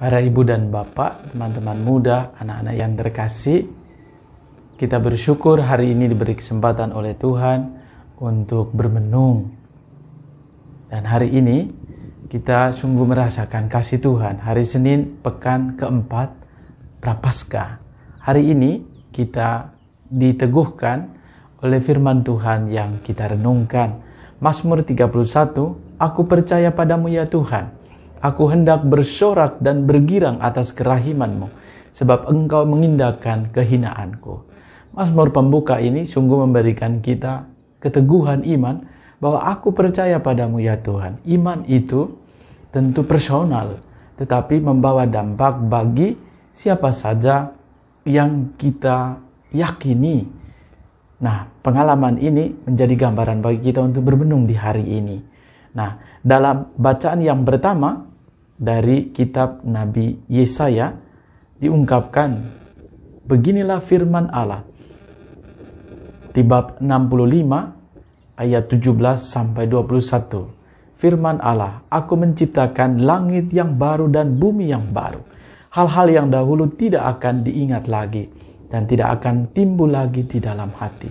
Para ibu dan bapak, teman-teman muda, anak-anak yang terkasih, kita bersyukur hari ini diberi kesempatan oleh Tuhan untuk bermenung. Dan hari ini kita sungguh merasakan kasih Tuhan. Hari Senin, pekan keempat, Prapaskah. Hari ini kita diteguhkan oleh firman Tuhan yang kita renungkan. Mazmur 31, aku percaya padamu ya Tuhan. Aku hendak bersorak dan bergirang atas kerahiman-Mu, sebab Engkau mengindahkan kehinaanku. Mazmur pembuka ini sungguh memberikan kita keteguhan iman bahwa aku percaya padamu ya Tuhan. Iman itu tentu personal, tetapi membawa dampak bagi siapa saja yang kita yakini. Nah, pengalaman ini menjadi gambaran bagi kita untuk bermenung di hari ini. Nah, dalam bacaan yang pertama, dari kitab Nabi Yesaya diungkapkan, beginilah firman Allah di bab 65 ayat 17 sampai 21. Firman Allah, aku menciptakan langit yang baru dan bumi yang baru. Hal-hal yang dahulu tidak akan diingat lagi dan tidak akan timbul lagi di dalam hati.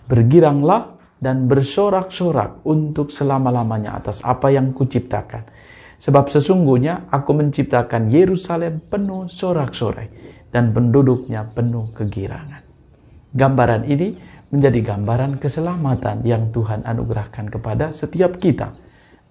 Bergiranglah dan bersorak-sorak untuk selama-lamanya atas apa yang kuciptakan. Sebab sesungguhnya aku menciptakan Yerusalem penuh sorak-sorai dan penduduknya penuh kegirangan. Gambaran ini menjadi gambaran keselamatan yang Tuhan anugerahkan kepada setiap kita.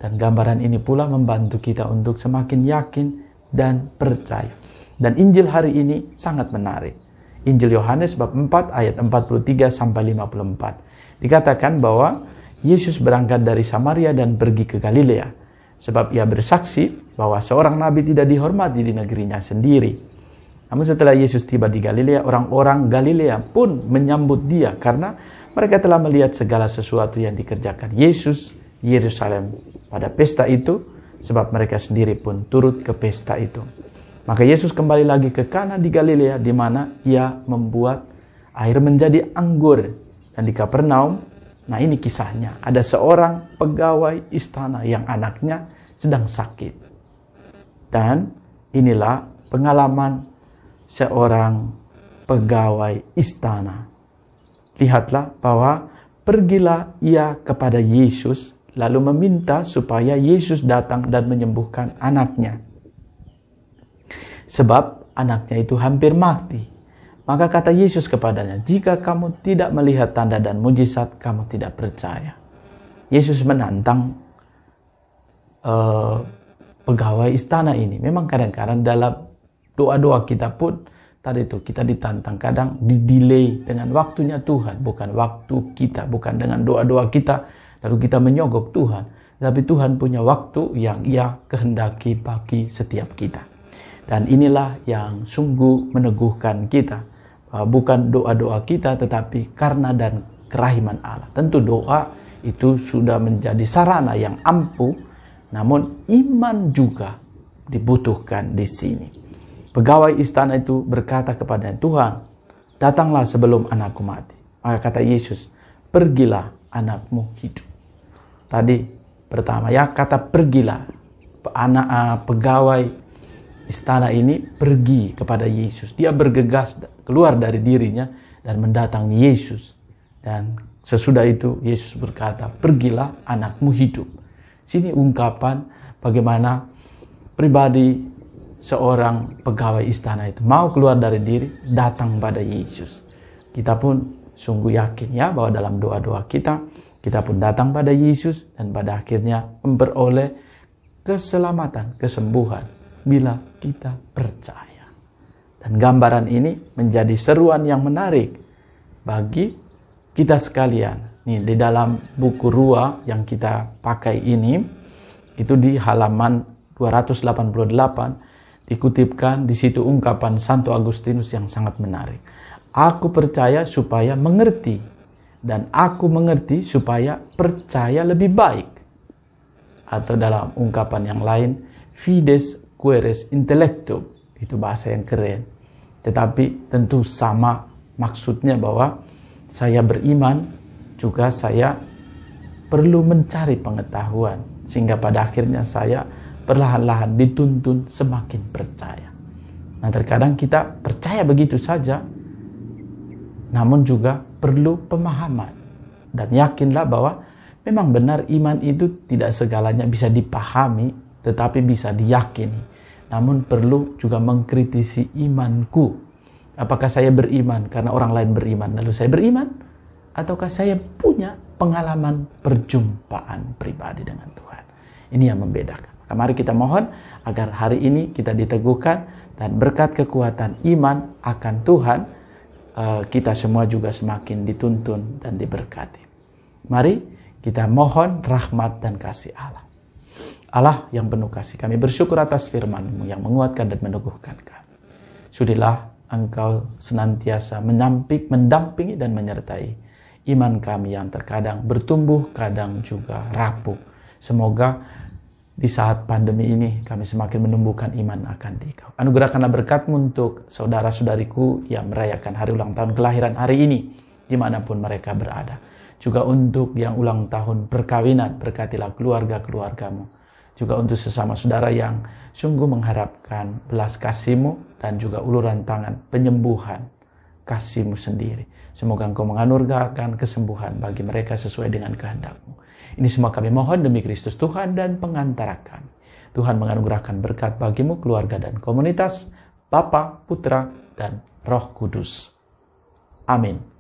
Dan gambaran ini pula membantu kita untuk semakin yakin dan percaya. Dan Injil hari ini sangat menarik. Injil Yohanes bab 4 ayat 43 sampai 54. Dikatakan bahwa Yesus berangkat dari Samaria dan pergi ke Galilea. Sebab ia bersaksi bahwa seorang nabi tidak dihormati di negerinya sendiri. Namun setelah Yesus tiba di Galilea, orang-orang Galilea pun menyambut dia karena mereka telah melihat segala sesuatu yang dikerjakan Yesus Yerusalem pada pesta itu, sebab mereka sendiri pun turut ke pesta itu. Maka Yesus kembali lagi ke Kana di Galilea, di mana ia membuat air menjadi anggur. Dan di Kapernaum, nah ini kisahnya, ada seorang pegawai istana yang anaknya sedang sakit. Dan inilah pengalaman seorang pegawai istana. Lihatlah bahwa pergilah ia kepada Yesus, lalu meminta supaya Yesus datang dan menyembuhkan anaknya. Sebab anaknya itu hampir mati. Maka kata Yesus kepadanya, jika kamu tidak melihat tanda dan mujizat, kamu tidak percaya. Yesus menantang pegawai istana ini. Memang kadang-kadang dalam doa-doa kita pun, tadi itu kita ditantang, kadang di-delay dengan waktunya Tuhan. Bukan waktu kita, bukan dengan doa-doa kita, lalu kita menyogok Tuhan. Tapi Tuhan punya waktu yang ia kehendaki bagi setiap kita. Dan inilah yang sungguh meneguhkan kita. Bukan doa-doa kita, tetapi karena dan kerahiman Allah. Tentu doa itu sudah menjadi sarana yang ampuh, namun iman juga dibutuhkan di sini. Pegawai istana itu berkata kepada Tuhan, datanglah sebelum anakku mati. Maka kata Yesus, pergilah, anakmu hidup. Tadi pertama ya, kata pergilah. Pegawai istana ini pergi kepada Yesus. Dia bergegas keluar dari dirinya dan mendatangi Yesus. Dan sesudah itu Yesus berkata, pergilah, anakmu hidup. Sini ungkapan bagaimana pribadi seorang pegawai istana itu mau keluar dari diri, datang pada Yesus. Kita pun sungguh yakin ya bahwa dalam doa-doa kita pun datang pada Yesus dan pada akhirnya memperoleh keselamatan, kesembuhan bila kita percaya. Dan gambaran ini menjadi seruan yang menarik bagi kita sekalian. Nih, di dalam buku Rua yang kita pakai ini, itu di halaman 288 dikutipkan di situ ungkapan Santo Agustinus yang sangat menarik. Aku percaya supaya mengerti, dan aku mengerti supaya percaya lebih baik. Atau dalam ungkapan yang lain, fides queres intellectum. Itu bahasa yang keren. Tetapi tentu sama maksudnya bahwa saya beriman, juga saya perlu mencari pengetahuan. Sehingga pada akhirnya saya perlahan-lahan dituntun semakin percaya. Nah, terkadang kita percaya begitu saja, namun juga perlu pemahaman. Dan yakinlah bahwa memang benar iman itu tidak segalanya bisa dipahami, tetapi bisa diyakini. Namun perlu juga mengkritisi imanku. Apakah saya beriman karena orang lain beriman, lalu saya beriman? Ataukah saya punya pengalaman perjumpaan pribadi dengan Tuhan? Ini yang membedakan. Mari kita mohon agar hari ini kita diteguhkan dan berkat kekuatan iman akan Tuhan, kita semua juga semakin dituntun dan diberkati. Mari kita mohon rahmat dan kasih Allah. Allah yang penuh kasih, kami bersyukur atas firman-Mu yang menguatkan dan meneguhkan kami. Sudilah Engkau senantiasa mendampingi dan menyertai iman kami yang terkadang bertumbuh, kadang juga rapuh. Semoga di saat pandemi ini kami semakin menumbuhkan iman akan Dikau. Anugerahkanlah berkat-Mu untuk saudara-saudariku yang merayakan hari ulang tahun kelahiran hari ini, dimanapun mereka berada. Juga untuk yang ulang tahun perkawinan, berkatilah keluarga-keluarga-Mu. Juga untuk sesama saudara yang sungguh mengharapkan belas kasih-Mu dan juga uluran tangan penyembuhan kasih-Mu sendiri. Semoga Engkau menganugerahkan kesembuhan bagi mereka sesuai dengan kehendak-Mu. Ini semua kami mohon demi Kristus Tuhan dan pengantara kami. Tuhan menganugerahkan berkat bagimu, keluarga dan komunitas, Bapa, Putra, dan Roh Kudus. Amin.